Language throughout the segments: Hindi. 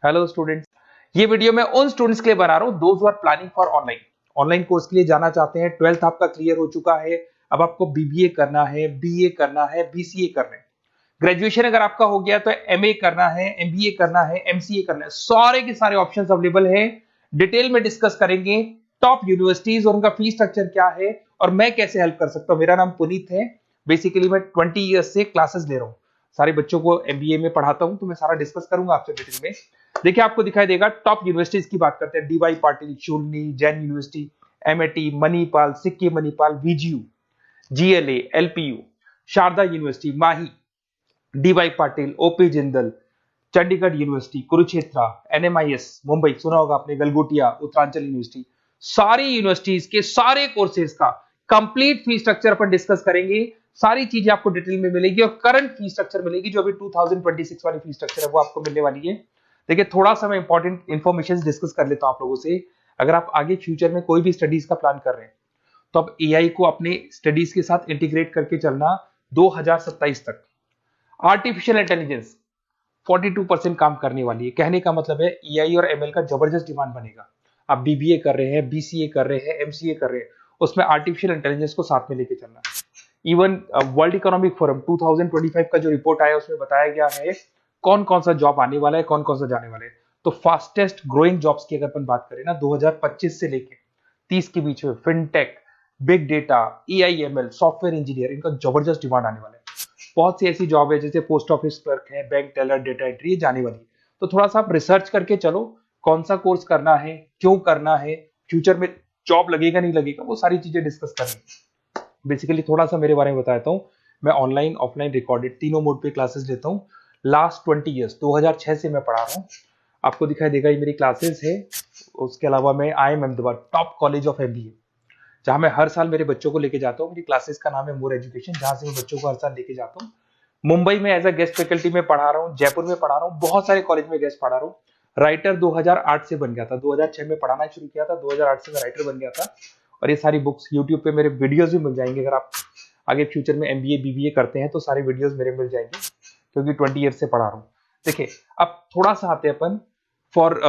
हेलो स्टूडेंट्स, ये वीडियो मैं उन स्टूडेंट्स के लिए बना रहा हूँ those who are planning for online course के लिए जाना चाहते हैं। 12th आपका क्लियर हो चुका है, अब आपको बीबीए करना है, बीए करना है, बीसीए करना है। ग्रेजुएशन अगर आपका हो गया तो एमए करना है, एमबीए करना है, एमसीए करना है। सारे के सारे ऑप्शंस अवेलेबल हैं। डिटेल में डिस्कस करेंगे टॉप यूनिवर्सिटीज और उनका फीस स्ट्रक्चर क्या है और मैं कैसे हेल्प कर सकता हूँ। मेरा नाम पुनीत है। बेसिकली मैं 20 ईयर्स से क्लासेस ले रहा हूँ, सारे बच्चों को एमबीए में पढ़ाता हूँ, तो मैं सारा डिस्कस करूंगा आपसे डिटेल में। देखिए आपको दिखाई देगा टॉप यूनिवर्सिटीज की बात करते हैं। DY Patil, Shoolini, Jain University, MIT, Manipal, Sikkim Manipal, VGU, GLA, LPU, Sharda University, Mahi, DY Patil, OP Jindal, Chandigarh university, Kurukshetra, NMIS Mumbai, सुना होगा आपने, गलगोटिया, उत्तरांचल यूनिवर्सिटी। सारी यूनिवर्सिटीज के सारे कोर्सेज का कंप्लीट फीस स्ट्रक्चर अपन डिस्कस करेंगे। सारी चीजें आपको डिटेल में मिलेगी और करंट फीस स्ट्रक्चर मिलेगी, जो अभी 2026 वाली फीस स्ट्रक्चर है वो आपको मिलने वाली है। देखिए थोड़ा सा मैं इंपॉर्टेंट इंफॉर्मेशन डिस्कस कर लेता हूं आप लोगों से। अगर आप आगे फ्यूचर में कोई भी स्टडीज का प्लान कर रहे हैं तो अब एआई को अपने स्टडीज के साथ इंटीग्रेट करके चलना। 2027 तक आर्टिफिशियल इंटेलिजेंस 42% काम करने वाली है। कहने का मतलब है एआई और एमएल का जबरदस्त डिमांड बनेगा। आप बीबीए कर रहे हैं, बीसीए कर रहे हैं, एमसीए कर रहे हैं, उसमें आर्टिफिशियल इंटेलिजेंस को साथ में लेके चलना। इवन वर्ल्ड इकोनॉमिक फोरम 2025 का जो रिपोर्ट आया उसमें बताया गया है कौन कौन सा जॉब आने वाला है, कौन कौन सा जाने वाला है। तो फास्टेस्ट ग्रोइंग जॉब्स की अगर अपन बात करें ना, 2025 से लेके 30 के बीच में fintech, big data, AIML, software engineer, इनका जबरदस्त डिमांड आने वाला है। बहुत सी ऐसी जॉब है जैसे पोस्ट ऑफिस क्लर्क है, बैंक टेलर, डेटा एंट्री, ये जाने वाली है। तो थोड़ा सा आप रिसर्च करके चलो कौन सा कोर्स करना है, क्यों करना है, फ्यूचर में जॉब लगेगा नहीं लगेगा, वो सारी चीजें डिस्कस करेंगे। बेसिकली थोड़ा सा मेरे बारे में बताता हूँ। मैं ऑनलाइन, ऑफलाइन, रिकॉर्डेड तीनों मोड पे क्लासेस लेता हूँ। लास्ट 20 ईयर्स 2006 से मैं पढ़ा रहा हूँ। आपको दिखाई देगा ये मेरी क्लासेस है। उसके अलावा मैं IIM Ahmedabad top college of MBA, जहां मैं हर साल मेरे बच्चों को लेके जाता हूँ। मेरी क्लासेस का नाम है मोर एजुकेशन, जहां से मैं बच्चों को हर साल लेके जाता हूँ। मुंबई में एज अ गेस्ट फैकल्टी में पढ़ा रहा हूँ, जयपुर में पढ़ा रहा हूँ, बहुत सारे कॉलेज में गेस्ट पढ़ा रहा हूँ। राइटर 2008 से बन गया था, 2006 में पढ़ाना शुरू किया था, 2008 से मैं राइटर बन गया था। और ये सारी बुक्स यूट्यूब पे मेरे वीडियोस भी मिल जाएंगे। अगर आप आगे फ्यूचर में एमबीए बीबीए करते हैं तो सारे वीडियोस मेरे मिल जाएंगे, क्योंकि 20 ईयर से पढ़ा रहा हूँ। देखिए अब थोड़ा सा आते हैं अपन फॉर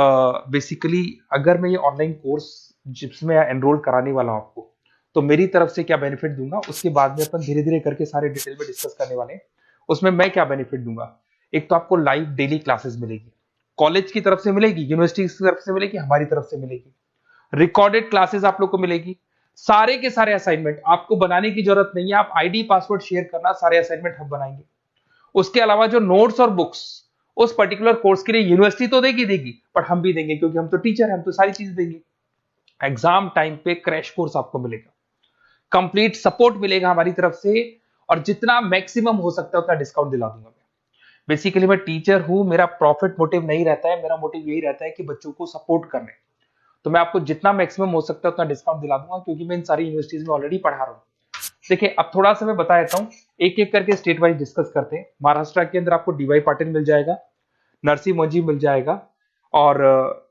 बेसिकली अगर मैं ये ऑनलाइन कोर्स जिसमें एनरोल कराने वाला हूँ आपको, तो मेरी तरफ से क्या बेनिफिट दूंगा, उसके बाद में अपन धीरे धीरे करके सारे डिटेल में डिस्कस करने वाले हैं। उसमें मैं क्या बेनिफिट दूंगा, एक तो आपको लाइव डेली क्लासेस मिलेगी, कॉलेज की तरफ से मिलेगी, यूनिवर्सिटी की तरफ से मिलेगी, हमारी तरफ से मिलेगी। रिकॉर्डेड क्लासेस आप लोग को मिलेगी। सारे के सारे असाइनमेंट आपको बनाने की जरूरत नहीं है, आप आईडी पासवर्ड शेयर करना, सारे असाइनमेंट हम बनाएंगे। उसके अलावा जो नोट्स और बुक्स उस पर्टिकुलर कोर्स के लिए यूनिवर्सिटी तो देगी, पर हम भी देंगे, क्योंकि हम तो टीचर हैं, हम तो सारी चीज देंगे। एग्जाम टाइम पे क्रैश कोर्स आपको मिलेगा, कंप्लीट सपोर्ट मिलेगा हमारी तरफ से, और जितना मैक्सिमम हो सकता है उतना डिस्काउंट दिला दूंगा मैं। बेसिकली मैं टीचर हूं, मेरा प्रॉफिट मोटिव नहीं रहता है, मेरा मोटिव यही रहता है कि बच्चों को सपोर्ट करने। तो मैं आपको जितना मैक्सिमम हो सकता है उतना डिस्काउंट दिला दूंगा, क्योंकि मैं इन सारी यूनिवर्सिटीज में ऑलरेडी पढ़ा रहा हूँ। देखिए अब थोड़ा सा मैं बता देता हूँ, एक एक करके स्टेट वाइज डिस्कस करते हैं। महाराष्ट्र के अंदर आपको डीवाई पाटिल मिल जाएगा, नरसी मोंजी मिल जाएगा, और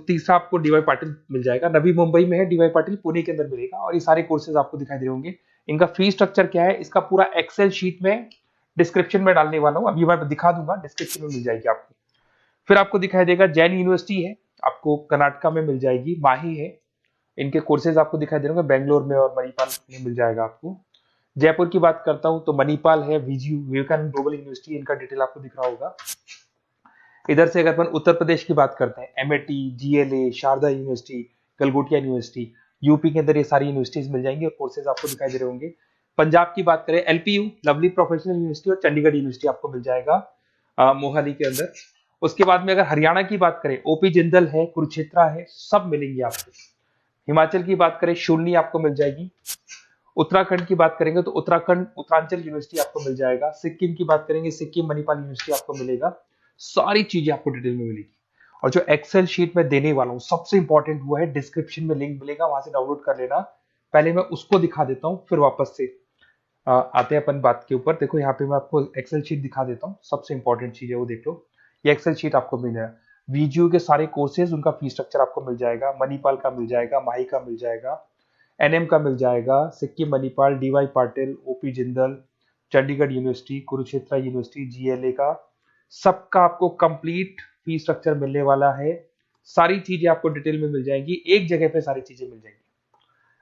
तीसरा आपको डीवाई पाटिल मिल जाएगा। नवी मुंबई में है डीवाई पाटिल, पुणे के अंदर मिलेगा। और ये सारे कोर्सेज आपको दिखाई दे होंगे। इनका फीस स्ट्रक्चर क्या है, इसका पूरा एक्सेल शीट में डिस्क्रिप्शन में डालने वाला हूँ, अभी मैं दिखा दूंगा, डिस्क्रिप्शन में मिल जाएगी आपको। फिर आपको दिखाई देगा जैन यूनिवर्सिटी है, आपको कर्नाटका में मिल जाएगी। माही है, इनके कोर्सेज आपको दिखाई दे रहे होंगे, बेंगलोर में और मणिपाल में मिल जाएगा आपको। जयपुर की बात करता हूं तो मणिपाल है, वीजीयू, विवेकानंद ग्लोबल यूनिवर्सिटी, इनका डिटेल आपको दिख रहा होगा। इधर से अगर अपन उत्तर प्रदेश की बात करते हैं, MIT, GLA, Sharda university, Galgotia university, UP के अंदर ये सारी यूनिवर्सिटीज मिल जाएंगी और कोर्सेज आपको दिखाई दे रहे होंगे। पंजाब की बात करें, एलपीयू, लवली प्रोफेशनल यूनिवर्सिटी, और चंडीगढ़ यूनिवर्सिटी आपको मिल जाएगा मोहाली के अंदर। उसके बाद में अगर हरियाणा की बात करें, ओपी जिंदल है, कुरुक्षेत्र है, सब मिलेंगे आपको। हिमाचल की बात करें, शूलनी आपको मिल जाएगी। उत्तराखंड की बात करेंगे तो उत्तराखंड उत्तरांचल यूनिवर्सिटी आपको मिल जाएगा। सिक्किम की बात करेंगे, सिक्किम मणिपाल यूनिवर्सिटी आपको मिलेगा। सारी चीजें आपको डिटेल में मिलेगी। और जो एक्सेल शीट में देने वाला हूं, सबसे इंपॉर्टेंट वो है, डिस्क्रिप्शन में लिंक मिलेगा, वहां से डाउनलोड कर लेना। पहले मैं उसको दिखा देता हूं, फिर वापस से आते हैं अपन बात के ऊपर। देखो यहाँ पे मैं आपको एक्सेल शीट दिखा देता हूँ, सबसे इंपॉर्टेंट चीज है वो देख लो। ये एक्सेल शीट आपको मिल जाएगा। वीजीयू के सारे कोर्सेज, उनका फीस स्ट्रक्चर आपको मिल जाएगा। मणिपाल का मिल जाएगा, माही का मिल जाएगा, एनएम का मिल जाएगा, Sikkim Manipal, DY Patil, OP Jindal, Chandigarh university, Kurukshetra university, GLA का, सबका आपको कंप्लीट फी स्ट्रक्चर मिलने वाला है, सारी चीजें आपको डिटेल में मिल जाएंगी, एक जगह पे सारी चीजें मिल जाएंगी।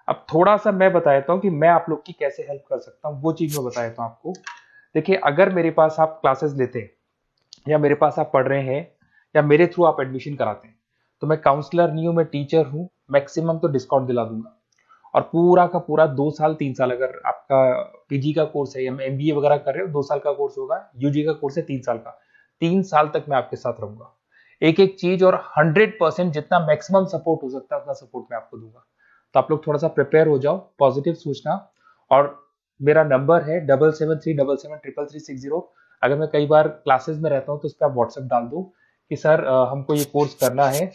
अब थोड़ा सा मैं बता देता हूँ कि मैं आप लोग की कैसे हेल्प कर सकता हूँ, वो चीज मैं बता देता हूँ आपको। देखिए, अगर मेरे पास आप क्लासेस लेते हैं या मेरे पास आप पढ़ रहे हैं या मेरे थ्रू आप एडमिशन कराते हैं, तो मैं काउंसलर नहीं हूँ, मैं टीचर हूँ, मैक्सिमम तो डिस्काउंट दिला दूंगा। और पूरा का पूरा 2 साल 3 साल, अगर आपका पीजी का कोर्स है या एमबीए वगैरह कर रहे हो, 2 साल का कोर्स होगा, यूजी का कोर्स है 3 साल का, 3 साल तक मैं आपके साथ रहूंगा। एक एक चीज और 100% जितना मैक्सिमम सपोर्ट हो सकता है उतना सपोर्ट मैं आपको दूंगा। तो आप लोग थोड़ा सा प्रिपेयर हो जाओ, पॉजिटिव सोचना। और मेरा नंबर है 7737773360। अगर मैं कई बार क्लासेस में रहता हूँ तो उस पर आप व्हाट्सएप डाल दो कि सर हमको ये कोर्स करना है,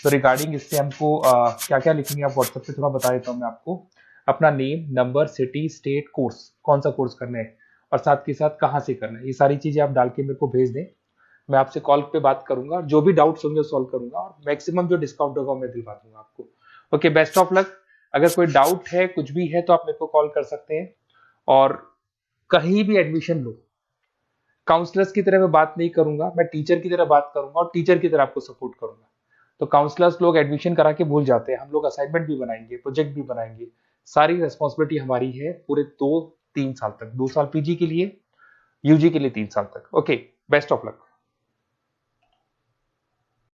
तो रिगार्डिंग इससे हमको क्या क्या लिखेंगे आप व्हाट्सएप पे थोड़ा बता देता हूँ मैं आपको। अपना name, number, city, state, course, कौन सा कोर्स करना है और साथ के साथ कहाँ से करना है, ये सारी चीजें आप डाल के मेरे को भेज दें। मैं आपसे कॉल पे बात करूंगा, जो भी डाउट्स होंगे वो सॉल्व करूंगा और मैक्सिमम जो डिस्काउंट होगा मैं दिलवा दूंगा आपको। Okay, best of luck. अगर कोई डाउट है, कुछ भी है, तो आप मेरे को कॉल कर सकते हैं। और कहीं भी एडमिशन लो, काउंसलर्स की तरह मैं बात नहीं करूंगा, मैं टीचर की तरह बात करूंगा और टीचर की तरह आपको सपोर्ट करूंगा। तो काउंसलर्स लोग एडमिशन करा के भूल जाते हैं, हम लोग असाइनमेंट भी बनाएंगे, प्रोजेक्ट भी बनाएंगे, सारी रेस्पॉन्सिबिलिटी हमारी है पूरे 2-3 साल तक, 2 साल पीजी के लिए, यूजी के लिए 3 साल तक। Okay, best of luck.